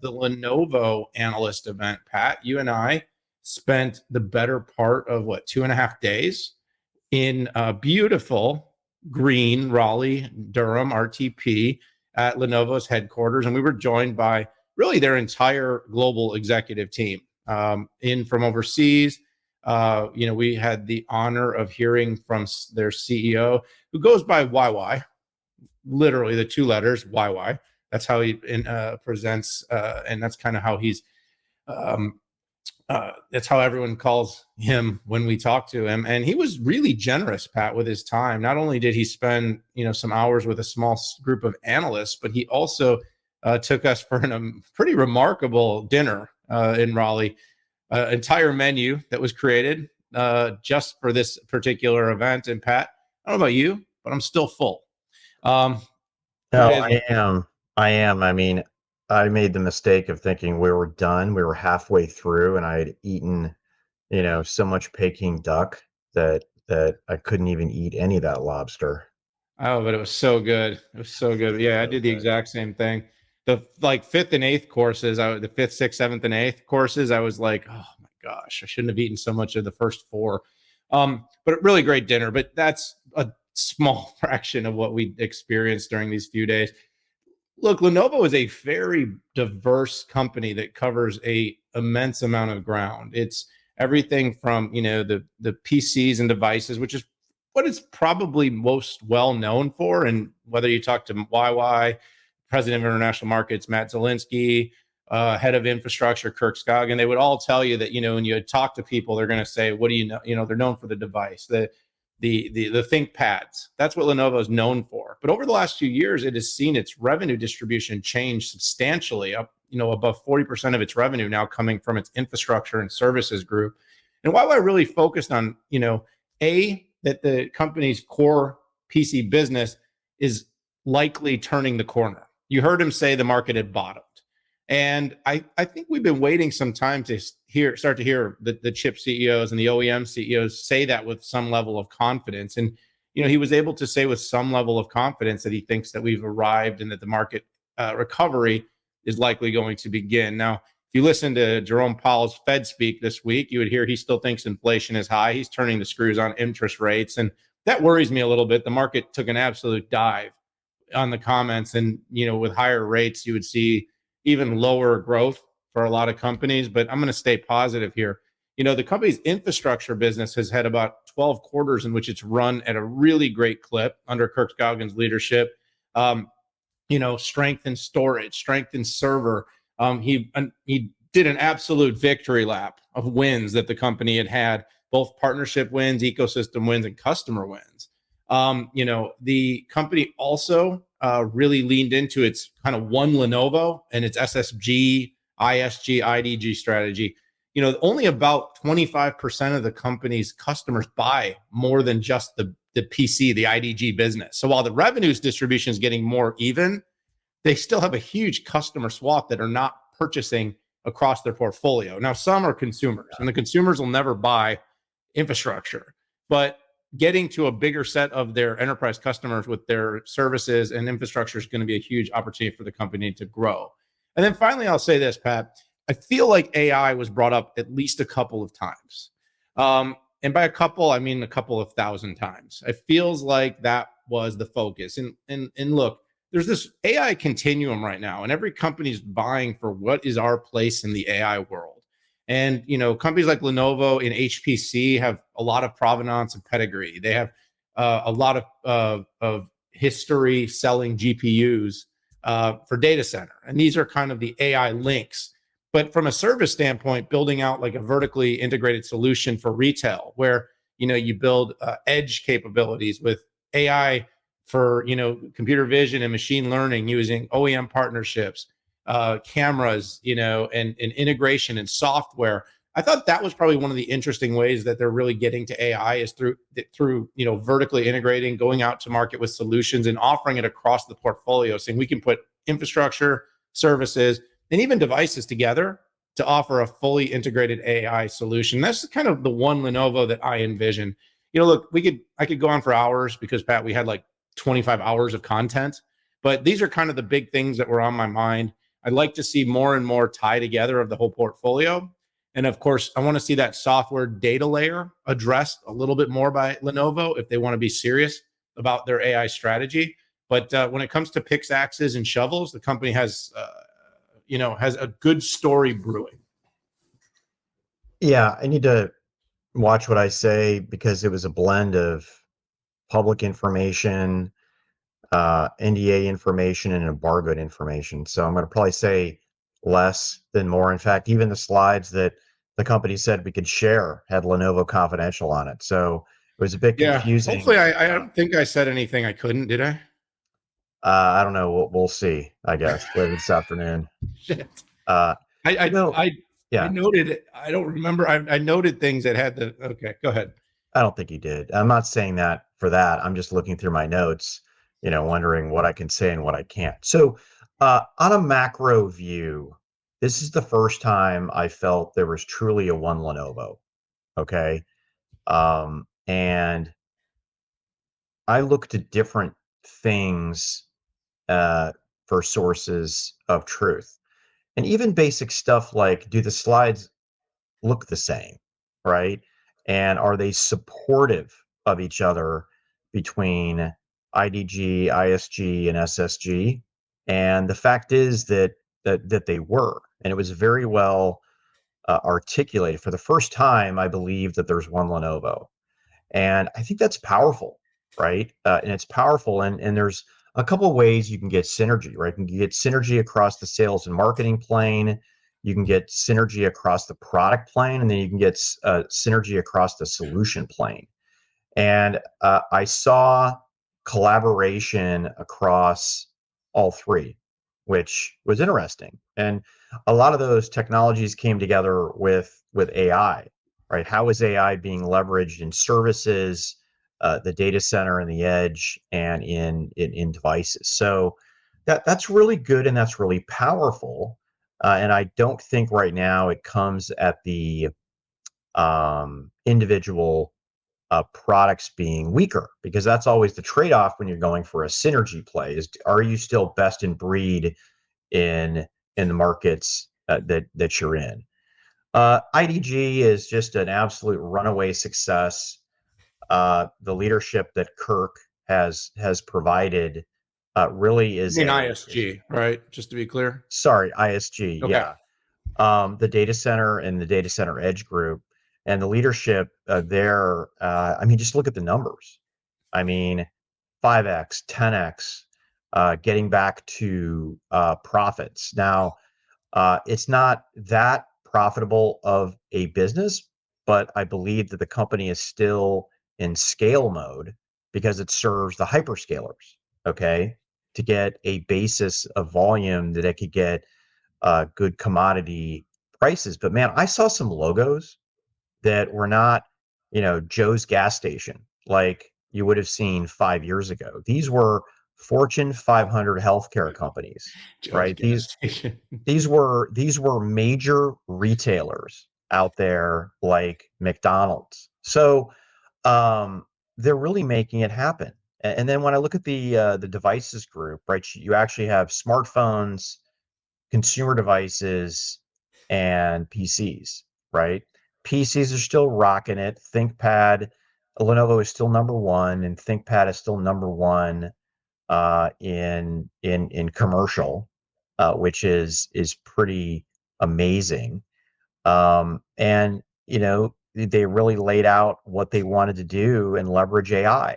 the Lenovo Analyst event. Pat, you and I spent the better part of what, 2.5 days in beautiful green Raleigh, Durham, RTP at Lenovo's headquarters. And we were joined by really their entire global executive team in from overseas. We had the honor of hearing from their CEO, who goes by YY, literally the two letters YY. That's how he presents, and that's kind of how he's. That's how everyone calls him when we talk to him. And he was really generous, Pat, with his time. Not only did he spend some hours with a small group of analysts, but he also took us for a pretty remarkable dinner in Raleigh. Entire menu that was created just for this particular event. And Pat, I don't know about you, but I'm still full. No, I am. I am. I mean, I made the mistake of thinking we were done. We were halfway through, and I had eaten, so much Peking duck that I couldn't even eat any of that lobster. Oh, but it was so good. It was so good. Yeah, I So did the good. exact same thing. The like fifth and eighth courses, the fifth, sixth, seventh, and eighth courses, I was like, oh my gosh, I shouldn't have eaten so much of the first four. But a really great dinner. But that's a small fraction of what we experienced during these few days. Look, Lenovo is a very diverse company that covers a immense amount of ground. It's everything from the PCs and devices, which is what it's probably most well known for. And whether you talk to YY, President of International Markets, Matt Zielinski, head of infrastructure, Kirk Scoggin, they would all tell you that when you talk to people, they're going to say, "What do you know?" They're known for the device, the ThinkPads. That's what Lenovo is known for. But over the last few years, it has seen its revenue distribution change substantially, up above 40% of its revenue now coming from its infrastructure and services group. And while I really focused on that the company's core PC business is likely turning the corner. You heard him say the market had bottomed. And I think we've been waiting some time to start to hear the chip CEOs and the OEM CEOs say that with some level of confidence. And, he was able to say with some level of confidence that he thinks that we've arrived and that the market recovery is likely going to begin. Now, if you listen to Jerome Powell's Fed speak this week, you would hear he still thinks inflation is high. He's turning the screws on interest rates. And that worries me a little bit. The market took an absolute dive on the comments. And, with higher rates, you would see even lower growth for a lot of companies. But I'm going to stay positive here. The company's infrastructure business has had about 12 quarters in which it's run at a really great clip under Kirk Skaugen's leadership. Strength in storage, strength in server. He did an absolute victory lap of wins that the company had, both partnership wins, ecosystem wins, and customer wins. The company also really leaned into its kind of one Lenovo and its SSG, ISG, IDG strategy. Only about 25% of the company's customers buy more than just the PC, the IDG business. So while the revenues distribution is getting more even, they still have a huge customer swath that are not purchasing across their portfolio. Now, some are consumers, and the consumers will never buy infrastructure, but getting to a bigger set of their enterprise customers with their services and infrastructure is going to be a huge opportunity for the company to grow. And then finally, I'll say this, Pat. I feel like AI was brought up at least a couple of times. And by a couple, I mean a couple of thousand times. It feels like that was the focus. And look, there's this AI continuum right now, and every company's vying for what is our place in the AI world. And, companies like Lenovo and HPC have a lot of provenance and pedigree. They have a lot of history selling GPUs for data center. And these are kind of the AI links. But from a service standpoint, building out like a vertically integrated solution for retail where, you build edge capabilities with AI for, computer vision and machine learning using OEM partnerships, cameras, and integration and software. I thought that was probably one of the interesting ways that they're really getting to AI is through vertically integrating, going out to market with solutions and offering it across the portfolio, saying we can put infrastructure, services, and even devices together to offer a fully integrated AI solution. That's kind of the one Lenovo that I envision. Look, I could go on for hours because, Pat, we had like 25 hours of content, but these are kind of the big things that were on my mind. I'd like to see more and more tie together of the whole portfolio. And of course, I want to see that software data layer addressed a little bit more by Lenovo if they want to be serious about their AI strategy. But when it comes to pickaxes and shovels, the company has, has a good story brewing. Yeah, I need to watch what I say because it was a blend of public information, NDA information, and embargoed information. So I'm going to probably say less than more. In fact, even the slides that the company said we could share had Lenovo Confidential on it. So it was a bit Yeah. confusing. Hopefully, I don't think I said anything I couldn't, did I? I don't know. We'll see, I guess, later this afternoon. Shit. Uh, I, you I, know, I, I yeah, noted it. I don't remember. I noted things that had the, okay, go ahead. I don't think you did. I'm not saying that for that. I'm just looking through my notes, wondering what I can say and what I can't. So, on a macro view, this is the first time I felt there was truly a one Lenovo. Okay. And I looked at different things uh, for sources of truth. And even basic stuff like, do the slides look the same, right? And are they supportive of each other between IDG, ISG, and SSG? And the fact is that they were, and it was very well articulated. For the first time, I believe that there's one Lenovo, and I think that's powerful, right? And it's powerful, and there's a couple of ways you can get synergy, right? You can get synergy across the sales and marketing plane. You can get synergy across the product plane, and then you can get synergy across the solution plane. And I saw collaboration across all three, which was interesting. And a lot of those technologies came together with AI, right? How is AI being leveraged in services, the data center and the edge, and in devices? So that's really good and that's really powerful. And I don't think right now it comes at the individual products being weaker, because that's always the trade-off when you're going for a synergy play. Is, are you still best in breed in the markets that you're in? IDG is just an absolute runaway success. The leadership that Kirk has provided really I is mean, ISG, right? Just to be clear. sorry, ISG, Okay. yeah. The data center and the data center edge group and the leadership there. I mean, just look at the numbers. I mean, 5x, 10x, getting back to profits. Now, it's not that profitable of a business, but I believe that the company is still in scale mode because it serves the hyperscalers, okay, to get a basis of volume that it could get good commodity prices. But man, I saw some logos that were not, Joe's gas station like you would have seen 5 years ago. These were Fortune 500 healthcare companies, Joe's right? gas station. These were major retailers out there like McDonald's. So they're really making it happen. And then when I look at the devices group, right, you actually have smartphones, consumer devices, and PCs, right? PCs are still rocking it. ThinkPad, Lenovo is still number one, and ThinkPad is still number one in commercial, which is pretty amazing. And they really laid out what they wanted to do and leverage AI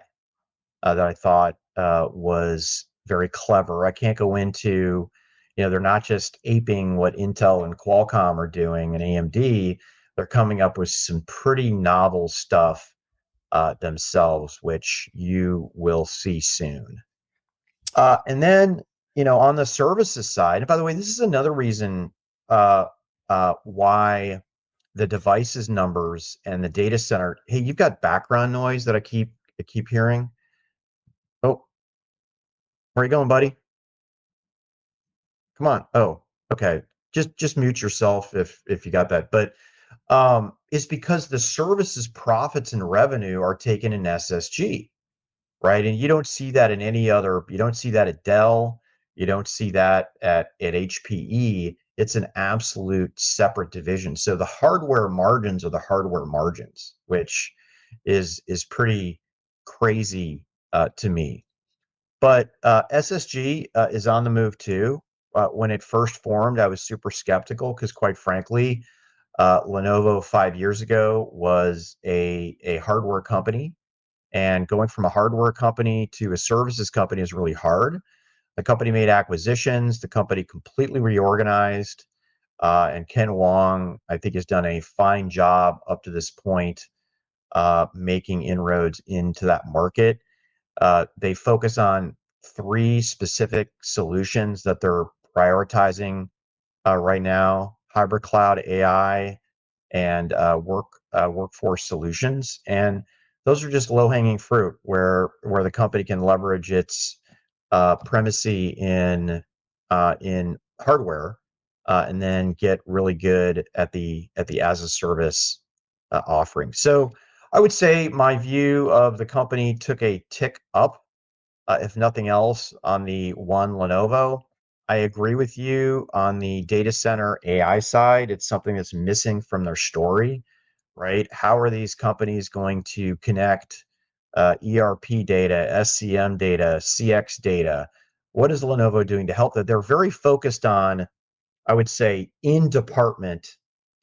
that I thought was very clever. I can't go into, they're not just aping what Intel and Qualcomm are doing and AMD. They're coming up with some pretty novel stuff themselves, which you will see soon. And then, on the services side, and by the way, this is another reason why the devices numbers and the data center. Hey, you've got background noise that I keep hearing. Oh, where are you going, buddy? Come on. Oh, okay. Just mute yourself if you got that. But it's because the services profits and revenue are taken in SSG, right? And you don't see that in any other. You don't see that at Dell. You don't see that at HPE. It's an absolute separate division. So the hardware margins are the hardware margins, which is pretty crazy to me. But SSG is on the move too. When it first formed, I was super skeptical because, quite frankly, Lenovo 5 years ago was a hardware company, and going from a hardware company to a services company is really hard. The company made acquisitions. The company completely reorganized, and Ken Wong, I think, has done a fine job up to this point, making inroads into that market. They focus on three specific solutions that they're prioritizing right now: hybrid cloud, AI, and workforce solutions. And those are just low hanging fruit where the company can leverage its primacy in hardware, and then get really good at the as a service offering. So I would say my view of the company took a tick up, if nothing else, on the one Lenovo. I agree with you on the data center AI side. It's something that's missing from their story, right? How are these companies going to connect ERP data, SCM data, CX data? What is Lenovo doing to help that? They're very focused on, I would say, in department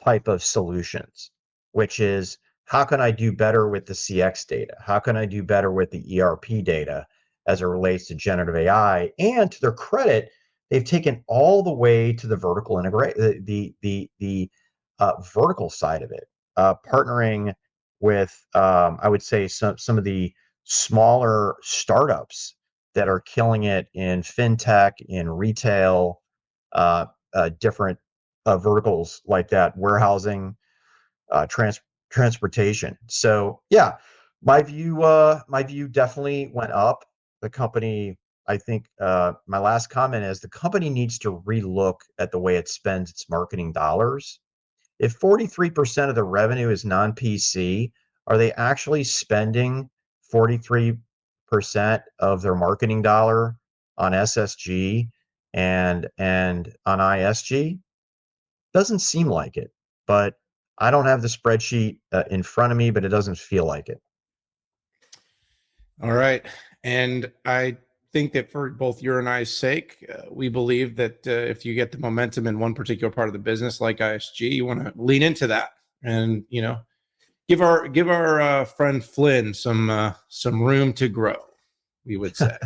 type of solutions, which is, how can I do better with the CX data? How can I do better with the ERP data as it relates to generative AI? And to their credit, they've taken all the way to the vertical integrate the vertical side of it, partnering with, I would say, some of the smaller startups that are killing it in fintech, in retail, uh, different verticals like that, warehousing, uh, trans- transportation. So yeah, my view definitely went up. The company, I think, my last comment is the company needs to relook at the way it spends its marketing dollars. If 43% of the revenue is non-PC, are they actually spending 43% of their marketing dollar on SSG and on ISG? Doesn't seem like it, but I don't have the spreadsheet in front of me, but it doesn't feel like it. All right. And I think that for both your and I's sake, we believe that if you get the momentum in one particular part of the business, like ISG, you want to lean into that, and give our friend Flynn some room to grow, we would say.